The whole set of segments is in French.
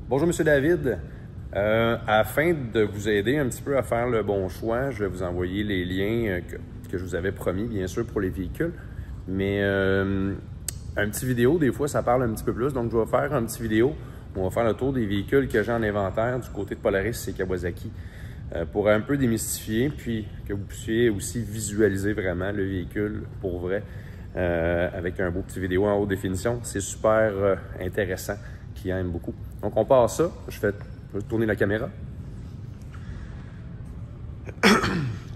Bonjour Monsieur David. Afin de vous aider un petit peu à faire le bon choix, je vais vous envoyer les liens que je vous avais promis, bien sûr, pour les véhicules. Mais un petit vidéo, des fois, ça parle un petit peu plus. Donc, je vais faire un petit vidéo où on va faire le tour des véhicules que j'ai en inventaire du côté de Polaris et Kawasaki pour un peu démystifier, puis que vous puissiez aussi visualiser vraiment le véhicule pour vrai avec un beau petit vidéo en haute définition. C'est super intéressant, client aime beaucoup. Donc, on part ça. Je vais tourner la caméra.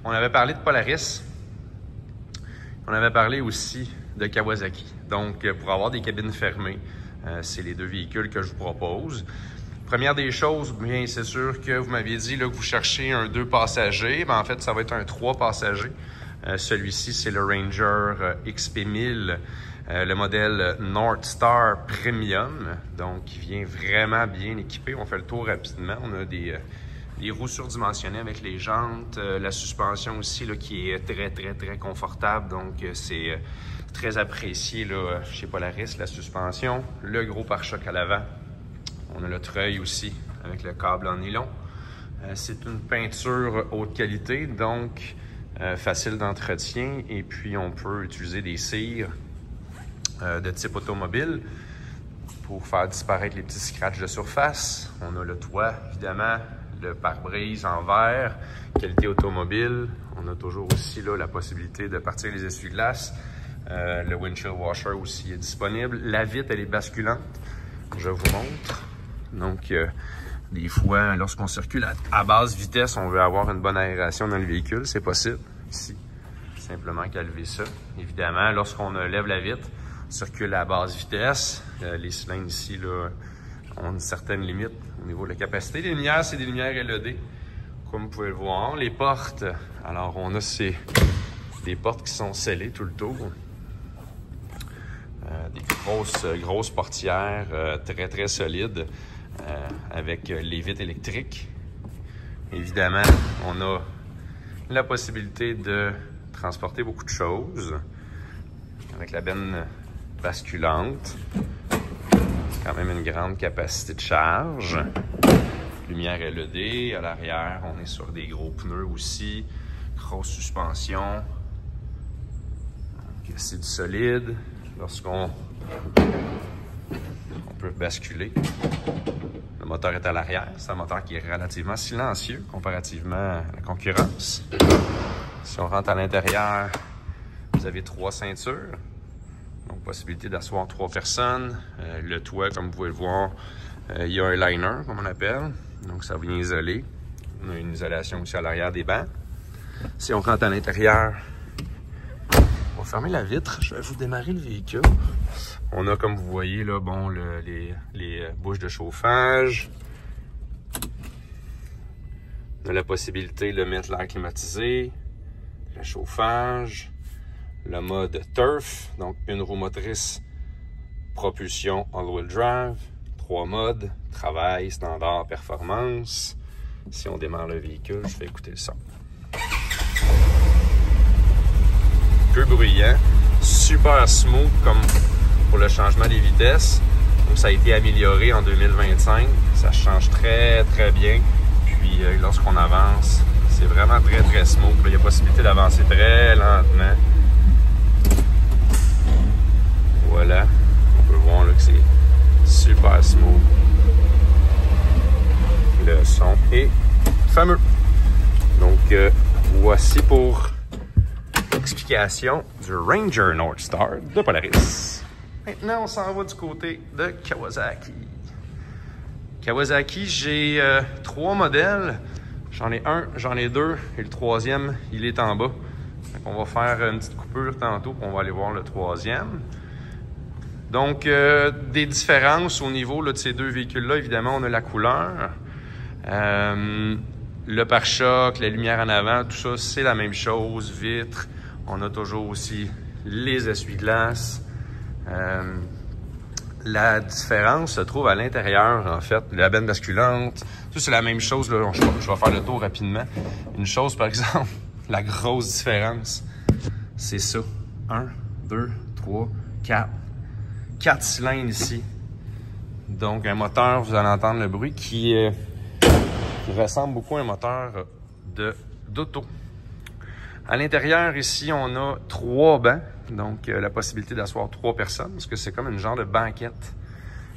On avait parlé de Polaris. On avait parlé aussi de Kawasaki. Donc, pour avoir des cabines fermées, c'est les deux véhicules que je vous propose. Première des choses, bien, c'est sûr que vous m'aviez dit là, que vous cherchez un 2 passagers. Bien, en fait, ça va être un 3 passagers. Celui-ci, c'est le Ranger XP1000, le modèle North Star Premium. Donc, il vient vraiment bien équipé. On fait le tour rapidement. On a des roues surdimensionnées avec les jantes. La suspension aussi, là, qui est très confortable. Donc, c'est très apprécié là, chez Polaris, la suspension. Le gros pare-choc à l'avant. On a le treuil aussi avec le câble en nylon. C'est une peinture haute qualité, donc facile d'entretien. Et puis, on peut utiliser des cires de type automobile pour faire disparaître les petits scratchs de surface. On a le toit, évidemment, le pare-brise en verre, qualité automobile. On a toujours aussi là, la possibilité de partir les essuie-glaces. Le windshield washer aussi est disponible. La vitre, elle est basculante. Je vous montre. Donc, des fois, lorsqu'on circule à basse vitesse, on veut avoir une bonne aération dans le véhicule. C'est possible. Ici, simplement qu'à lever ça. Évidemment, lorsqu'on lève la vitre, on circule à basse vitesse. Les cylindres ici là, ont une certaine limite au niveau de la capacité. Les lumières, c'est des lumières LED. Comme vous pouvez le voir. Les portes, alors on a des portes qui sont scellées tout le tour. Des grosses portières très solides avec les vitres électriques. Évidemment, on a la possibilité de transporter beaucoup de choses avec la benne basculante. Quand même une grande capacité de charge. Lumière LED. À l'arrière, on est sur des gros pneus aussi. Grosse suspension. C'est du solide. Lorsqu'on peut basculer. Le moteur est à l'arrière. C'est un moteur qui est relativement silencieux comparativement à la concurrence. Si on rentre à l'intérieur, vous avez 3 ceintures. Donc, possibilité d'asseoir 3 personnes. Le toit, comme vous pouvez le voir, il y a un liner, comme on appelle. Donc, ça vient isoler. On a une isolation aussi à l'arrière des bancs. Si on rentre à l'intérieur, on va fermer la vitre. Je vais vous démarrer le véhicule. On a, comme vous voyez, là, bon, les bouches de chauffage. On a la possibilité de mettre l'air climatisé, le chauffage. Le mode Turf, donc une roue motrice, propulsion all-wheel drive, 3 modes, travail, standard, performance. Si on démarre le véhicule, je vais écouter le son. Peu bruyant, super smooth comme pour le changement des vitesses. Donc, ça a été amélioré en 2025, ça change très bien. Puis lorsqu'on avance, c'est vraiment très smooth. Il y a possibilité d'avancer très lentement. Voilà, on peut voir là, que c'est super smooth. Le son est fameux. Donc, voici pour l'explication du Ranger North Star de Polaris. Maintenant, on s'en va du côté de Kawasaki. Kawasaki, j'ai 3 modèles. J'en ai un, j'en ai 2 et le 3e, il est en bas. Donc, on va faire une petite coupure tantôt, puis on va aller voir le 3e. Donc, des différences au niveau là, de ces deux véhicules-là, évidemment, on a la couleur. Le pare-choc, la lumière en avant, tout ça, c'est la même chose. Vitres, on a toujours aussi les essuie-glaces. La différence se trouve à l'intérieur, en fait. La benne basculante, ça, c'est la même chose. Là. Je vais faire le tour rapidement. Une chose, par exemple, la grosse différence, c'est ça. 1, 2, 3, 4. 4 cylindres ici. Donc, un moteur, vous allez entendre le bruit qui ressemble beaucoup à un moteur d'auto. À l'intérieur, ici, on a 3 bancs. Donc, la possibilité d'asseoir 3 personnes, parce que c'est comme une genre de banquette.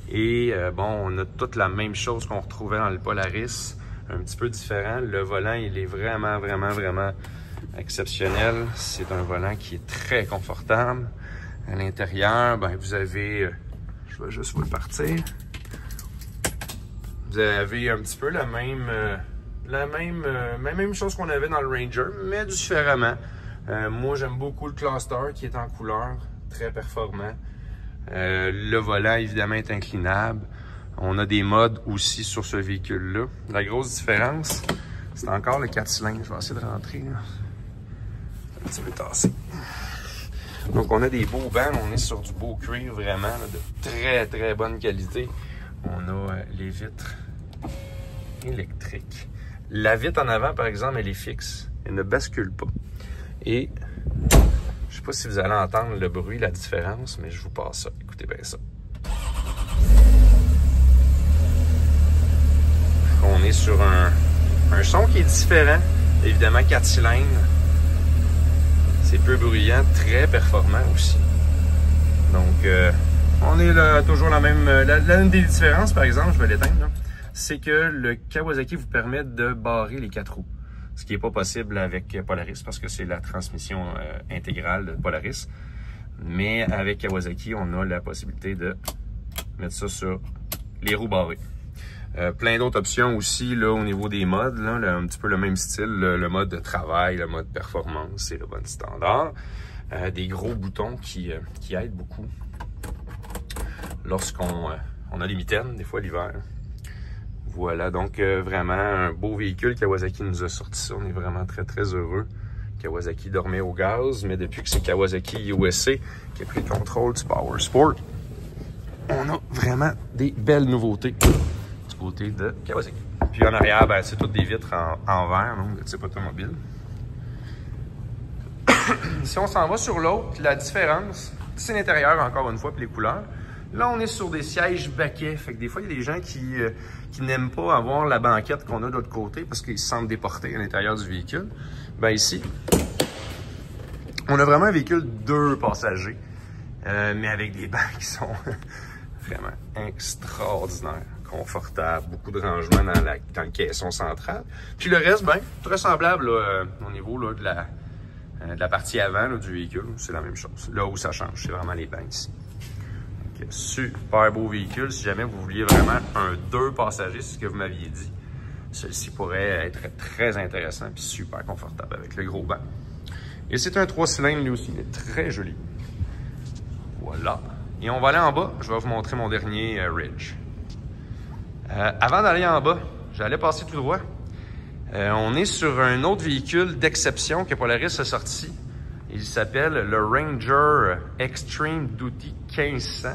Et bon, on a toute la même chose qu'on retrouvait dans le Polaris, un petit peu différent. Le volant, il est vraiment exceptionnel. C'est un volant qui est très confortable. À l'intérieur, ben, vous avez, je vais juste vous le partir. Vous avez un petit peu la même chose qu'on avait dans le Ranger, mais différemment. Moi, j'aime beaucoup le cluster qui est en couleur, très performant. Le volant, évidemment, est inclinable. On a des modes aussi sur ce véhicule-là. La grosse différence, c'est encore le 4 cylindres. Je vais essayer de rentrer, là. Un petit peu tassé. Donc, on a des beaux bancs. On est sur du beau cuir, vraiment, là, de très bonne qualité. On a les vitres électriques. La vitre en avant, par exemple, elle est fixe. Elle ne bascule pas. Et je sais pas si vous allez entendre le bruit, la différence, mais je vous passe ça. Écoutez bien ça. On est sur un son qui est différent. Évidemment, 4 cylindres. C'est peu bruyant, très performant aussi. Donc, on est là, toujours la même... L'une des différences, par exemple, je vais l'éteindre, c'est que le Kawasaki vous permet de barrer les 4 roues. Ce qui n'est pas possible avec Polaris parce que c'est la transmission intégrale de Polaris. Mais avec Kawasaki, on a la possibilité de mettre ça sur les roues barrées. Plein d'autres options aussi là, au niveau des modes, là, un petit peu le même style, le mode de travail, le mode performance, c'est le mode standard. Des gros boutons qui aident beaucoup lorsqu'on a des mitaines, des fois l'hiver. Voilà, donc vraiment un beau véhicule. Kawasaki nous a sorti ça. On est vraiment très heureux. Kawasaki dormait au gaz, mais depuis que c'est Kawasaki USA qui a pris le contrôle du Power Sport, on a vraiment des belles nouveautés du côté de Kawasaki. Puis en arrière, ben, c'est toutes des vitres en verre, donc de type automobile. Si on s'en va sur l'autre, la différence, c'est l'intérieur encore une fois, puis les couleurs. Là, on est sur des sièges baquets. Fait que des fois, il y a des gens qui n'aiment pas avoir la banquette qu'on a de l'autre côté parce qu'ils se sentent déportés à l'intérieur du véhicule. Ben ici, on a vraiment un véhicule 2 passagers, mais avec des bancs qui sont vraiment extraordinaires, confortables, beaucoup de rangements dans le caisson central. Puis le reste, ben, très semblable là, au niveau là, de la partie avant là, du véhicule. C'est la même chose. Là où ça change, c'est vraiment les bancs ici. Super beau véhicule. Si jamais vous vouliez vraiment un 2 passagers, c'est ce que vous m'aviez dit, celui-ci pourrait être très intéressant et super confortable avec le gros banc. Et c'est un 3 cylindres lui aussi, il est très joli. Voilà. Et on va aller en bas. Je vais vous montrer mon dernier Ridge. Avant d'aller en bas, j'allais passer tout droit. On est sur un autre véhicule d'exception que Polaris a sorti. Il s'appelle le Ranger Extreme Duty 1500.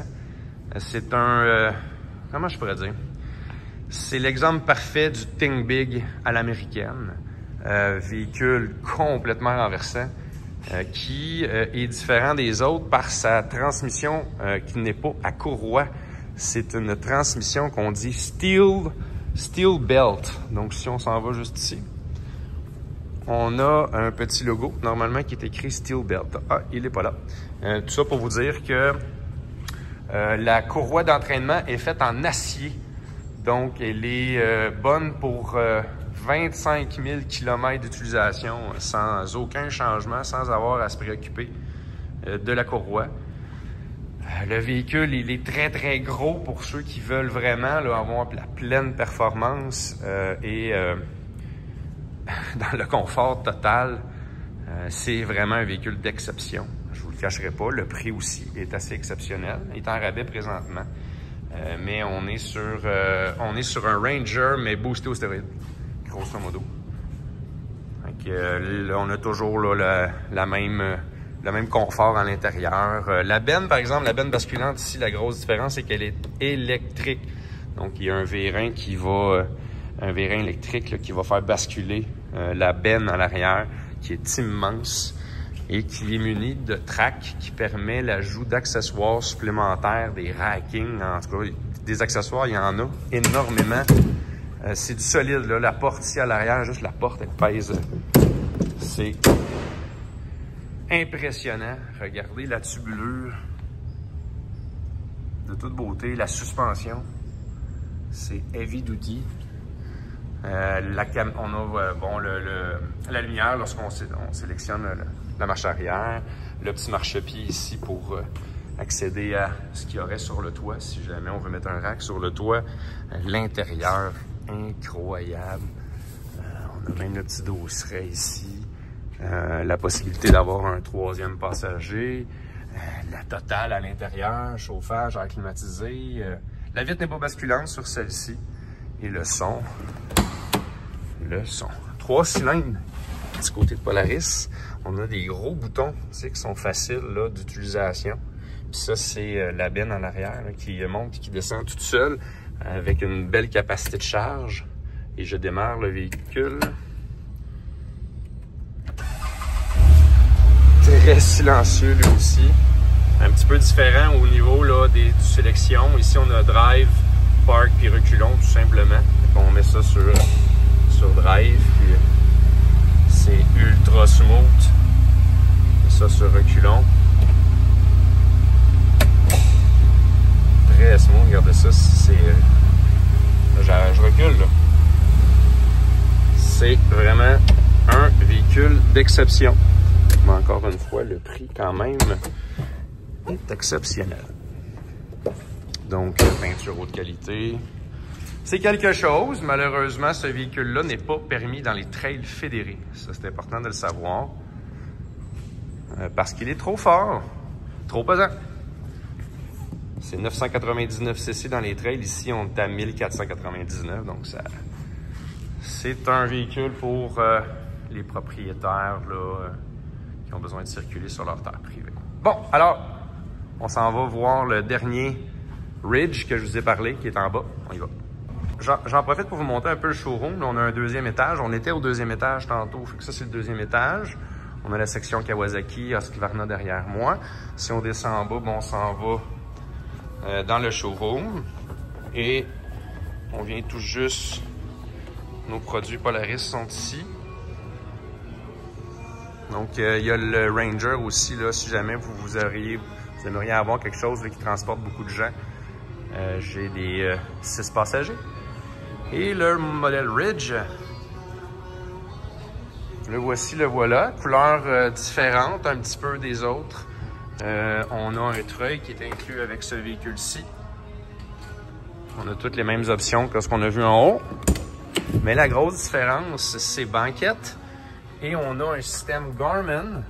C'est un... comment je pourrais dire? C'est l'exemple parfait du Think Big à l'américaine. Véhicule complètement renversant qui est différent des autres par sa transmission qui n'est pas à courroie. C'est une transmission qu'on dit steel belt. Donc, si on s'en va juste ici, on a un petit logo, normalement, qui est écrit Steel Belt. Ah, il n'est pas là. Tout ça pour vous dire que la courroie d'entraînement est faite en acier. Donc, elle est bonne pour 25 000 km d'utilisation sans aucun changement, sans avoir à se préoccuper de la courroie. Le véhicule, il est très gros pour ceux qui veulent vraiment là, avoir la pleine performance et dans le confort total. C'est vraiment un véhicule d'exception. Je vous le cacherai pas. Le prix aussi est assez exceptionnel. Il est en rabais présentement. Mais on est sur un Ranger, mais boosté aux stéroïdes, grosso modo. Donc, là, on a toujours là, le même confort à l'intérieur. La benne, par exemple, la benne basculante ici, la grosse différence, c'est qu'elle est électrique. Donc, il y a un vérin électrique là, qui va faire basculer la benne à l'arrière, qui est immense et qui est muni de track qui permet l'ajout d'accessoires supplémentaires, des rackings, en tout cas, des accessoires, il y en a énormément. C'est du solide, là. La porte ici à l'arrière, juste la porte, elle pèse. C'est impressionnant. Regardez la tubulure de toute beauté. La suspension, c'est heavy duty. On a bon, la lumière lorsqu'on sélectionne la marche arrière. Le petit marchepied ici pour accéder à ce qu'il y aurait sur le toit. Si jamais on veut mettre un rack sur le toit. L'intérieur, incroyable. On a même le petit dosseret ici. La possibilité d'avoir un troisième passager. La totale à l'intérieur. Chauffage, air climatisé. La vitre n'est pas basculante sur celle-ci. Et le son. 3 cylindres du côté de Polaris. On a des gros boutons, tu sais, qui sont faciles d'utilisation. Puis ça, c'est la benne en arrière là, qui monte et qui descend toute seule avec une belle capacité de charge. Et je démarre le véhicule. Très silencieux lui aussi. Un petit peu différent au niveau là, du sélection. Ici, on a drive, park puis reculons tout simplement. Donc, on met ça sur drive, puis c'est ultra smooth. Et ça sur reculons. Très smooth, regardez ça, je recule là. C'est vraiment un véhicule d'exception. Mais encore une fois, le prix quand même est exceptionnel. Donc, peinture haute qualité. C'est quelque chose. Malheureusement, ce véhicule-là n'est pas permis dans les trails fédérés. Ça, c'est important de le savoir. Parce qu'il est trop fort, trop pesant. C'est 999 cc dans les trails. Ici, on est à 1499. Donc, c'est un véhicule pour les propriétaires là, qui ont besoin de circuler sur leur terre privée. Bon, alors, on s'en va voir le dernier Ridge que je vous ai parlé, qui est en bas. On y va. J'en profite pour vous montrer un peu le showroom. Là, on a un deuxième étage. On était au deuxième étage tantôt. Fait que ça, c'est le deuxième étage. On a la section Kawasaki, Husqvarna derrière moi. Si on descend en bas, bon, on s'en va dans le showroom. Et on vient tout juste. Nos produits Polaris sont ici. Donc, il y a le Ranger aussi, là, si jamais vous aimeriez avoir quelque chose là, qui transporte beaucoup de gens. J'ai des 6 passagers. Et le modèle Ridge, le voici, le voilà. Couleur différente un petit peu des autres. On a un treuil qui est inclus avec ce véhicule-ci. On a toutes les mêmes options que ce qu'on a vu en haut. Mais la grosse différence, c'est banquette. Et on a un système Garmin,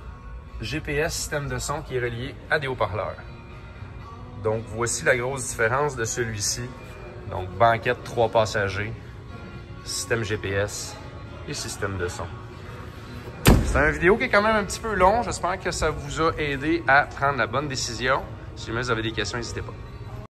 GPS, système de son qui est relié à des haut-parleurs. Donc, voici la grosse différence de celui-ci. Donc, banquette 3 passagers, système GPS et système de son. C'est une vidéo qui est quand même un petit peu long. J'espère que ça vous a aidé à prendre la bonne décision. Si jamais vous avez des questions, n'hésitez pas.